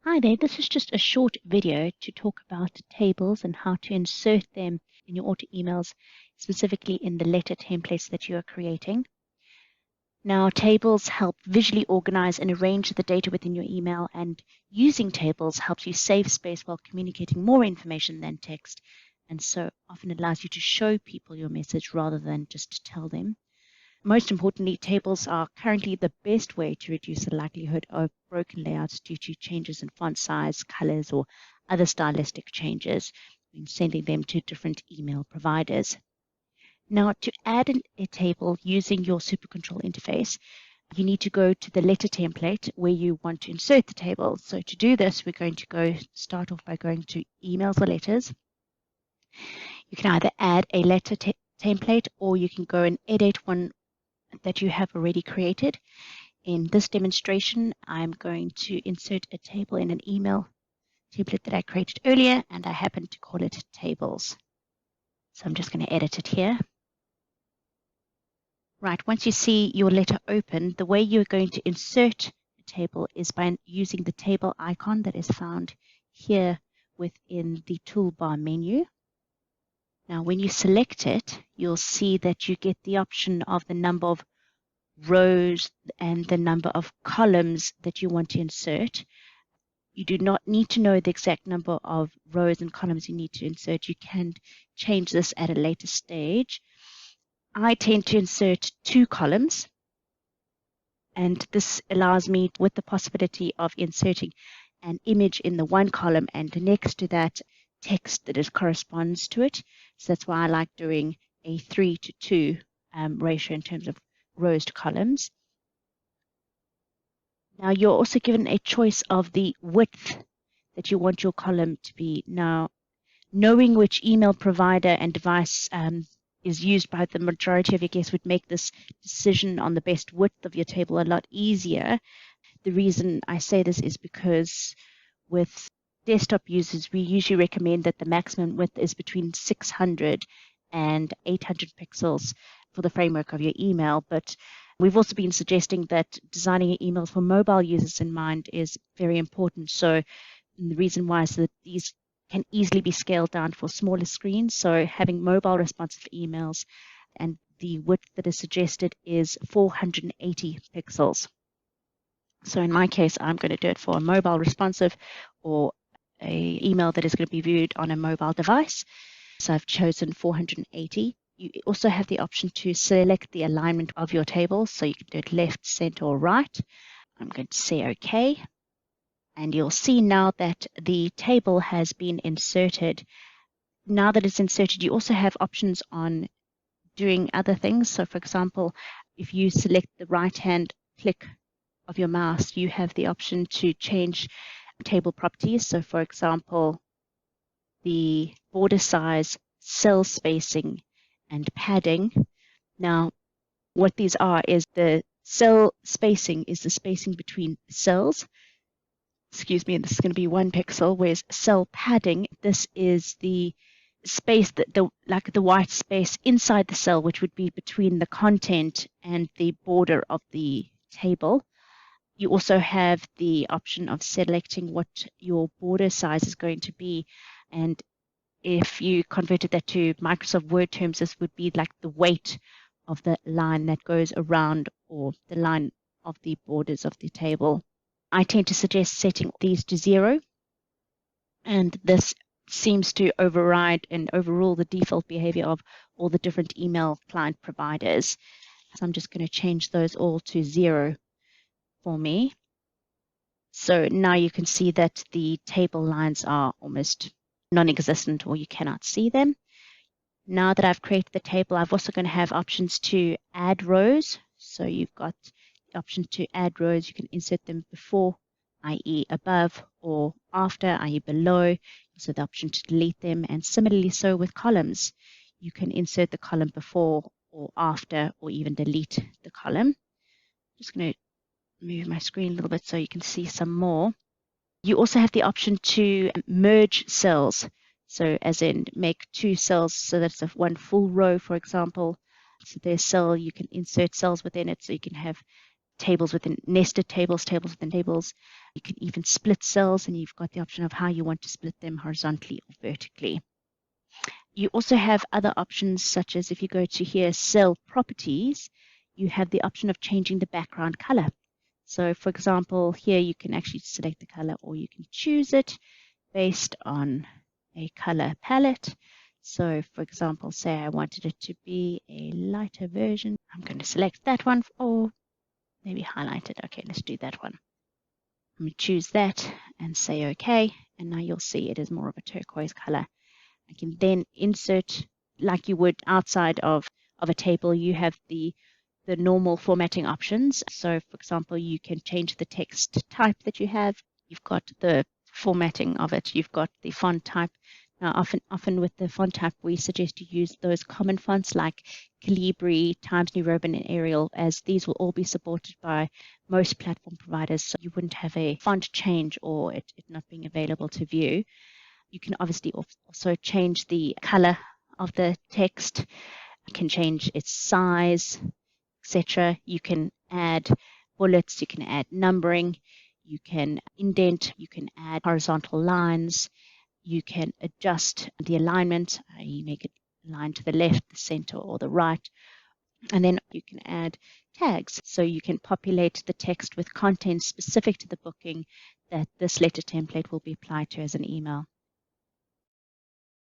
Hi there, this is just a short video to talk about tables and how to insert them in your auto emails, specifically in the letter templates that you are creating. Now, tables help visually organize and arrange the data within your email, and using tables helps you save space while communicating more information than text, and so often allows you to show people your message rather than just tell them. Most importantly, tables are currently the best way to reduce the likelihood of broken layouts due to changes in font size, colors, or other stylistic changes when sending them to different email providers. Now, to add a table using your SuperControl interface, you need to go to the letter template where you want to insert the table. So to do this, we're going to start off by going to emails or letters. You can either add a letter template, or you can go and edit one that you have already created. In this demonstration, I'm going to insert a table in an email template that I created earlier, and I happen to call it tables. So I'm just going to edit it here. Right, once you see your letter open, the way you're going to insert a table is by using the table icon that is found here within the toolbar menu. Now, when you select it, you'll see that you get the option of the number of rows and the number of columns that you want to insert. You do not need to know the exact number of rows and columns you need to insert. You can change this at a later stage. I tend to insert 2 columns, and this allows me with the possibility of inserting an image in the one column and next to that text that corresponds to it. So that's why I like doing a 3:2 ratio in terms of rows to columns. Now, you're also given a choice of the width that you want your column to be. Now, knowing which email provider and device is used by the majority of your guests would make this decision on the best width of your table a lot easier. The reason I say this is because with desktop users, we usually recommend that the maximum width is between 600 and 800 pixels for the framework of your email. But we've also been suggesting that designing your emails for mobile users in mind is very important. So the reason why is that these can easily be scaled down for smaller screens. So having mobile responsive emails, and the width that is suggested is 480 pixels. So in my case, I'm going to do it for a mobile responsive or an email that is going to be viewed on a mobile device. So I've chosen 480. You also have the option to select the alignment of your table. So you can do it left, center, or right. I'm going to say OK. And you'll see now that the table has been inserted. Now that it's inserted, you also have options on doing other things. So for example, if you select the right-hand click of your mouse, you have the option to change table properties. So for example, the border size, cell spacing, and padding. Now, what these are is the cell spacing is the spacing between cells. Excuse me, and this is going to be 1 pixel, whereas cell padding, this is the space that like the white space inside the cell, which would be between the content and the border of the table. You also have the option of selecting what your border size is going to be. And if you converted that to Microsoft Word terms, this would be like the weight of the line that goes around, or the line of the borders of the table. I tend to suggest setting these to 0, and this seems to override and overrule the default behavior of all the different email client providers. So I'm just going to change those all to 0 for me. So now you can see that the table lines are almost non-existent, or you cannot see them. Now that I've created the table, I've also going to have options to add rows. So you've got the option to add rows. You can insert them before, i.e. above, or after, i.e. below. Also the option to delete them, and similarly so with columns. You can insert the column before or after, or even delete the column. Just going to move my screen a little bit so you can see some more. You also have the option to merge cells. So as in make 2 cells, so that's one full row, for example. So there's cell, you can insert cells within it, so you can have tables within nested tables, tables within tables. You can even split cells, and you've got the option of how you want to split them horizontally or vertically. You also have other options, such as if you go to here, cell properties, you have the option of changing the background color. So for example, here you can actually select the color, or you can choose it based on a color palette. So for example, say I wanted it to be a lighter version. I'm going to select that one, or maybe highlight it. Okay, let's do that one. I'm going to choose that and say OK. And now you'll see it is more of a turquoise color. I can then insert, like you would outside of a table, you have the normal formatting options. So for example, you can change the text type that you have. You've got the formatting of it. You've got the font type. Now, often with the font type, we suggest you use those common fonts like Calibri, Times New Roman, and Arial, as these will all be supported by most platform providers. So you wouldn't have a font change or it not being available to view. You can obviously also change the color of the text. You can change its size, etc. You can add bullets, you can add numbering, you can indent, you can add horizontal lines, you can adjust the alignment, you make it align to the left, the center, or the right. And then you can add tags. So you can populate the text with content specific to the booking that this letter template will be applied to as an email.